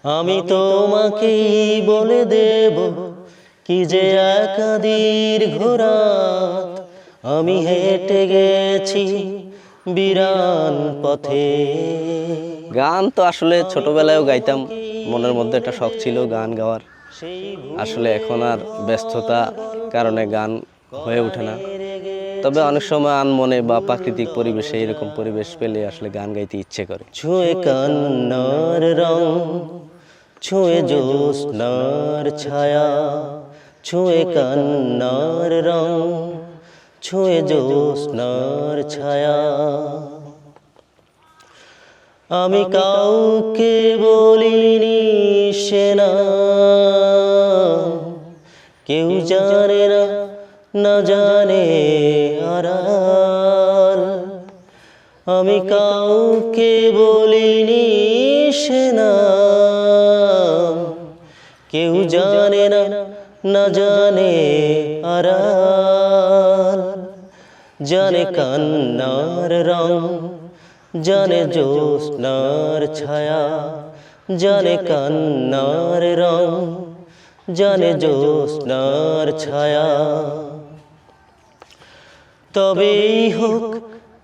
আমি তোমাকে বলে দেব কি যে একাদির ঘোরাত আমি হেঁটে গেছি বিরান পথে। গান তো আসলে ছোটবেলায়ও গাইতাম, মনের মধ্যে একটা শখ ছিল গান গাওয়ার। আসলে এখন আর ব্যস্ততা কারণে গান হয়ে ওঠে না, তবে অনেক সময় আনমনে বা প্রাকৃতিক পরিবেশে এরকম পরিবেশ পেলে আসলে গান গাইতে ইচ্ছে করে। ছুঁয়ে কান্নার রং, ছুঁয়ে জ্যোৎস্নার ছায়া, ছুঁয়ে কান্নার রং, ছুঁয়ে জ্যোৎস্নার ছায়া। আমি কাউকে বলিনি সে না, কেউ জানে না, না জানে আড়াল। আমি কাউকে বলিনি সে না, কেউ জানে না, না জানে আড়াল। জানে কান্নার রং, জানে জ্যোৎস্নার ছায়া, জানে কান্নার রং, জানে জ্যোৎস্নার ছায়া। তবেই হোক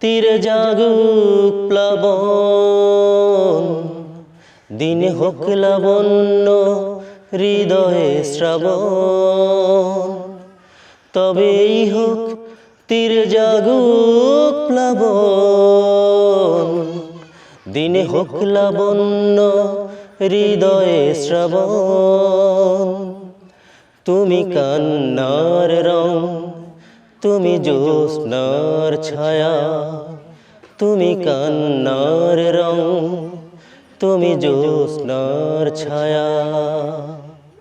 তীরে জাগুক প্লাবন, দিনে হোক লাবণ্য হৃদয়ে শ্রাবণ। তবেই হোক তীরে জাগুক প্লাবন, দিনে হোক লাবণ্য হৃদয়ে শ্রাবণ। তুমি কান্নার রং, তুমি জ্যোৎস্নার ছায়া, তুমি কান্নার রং, তুমি জ্যোৎস্নার ছায়া।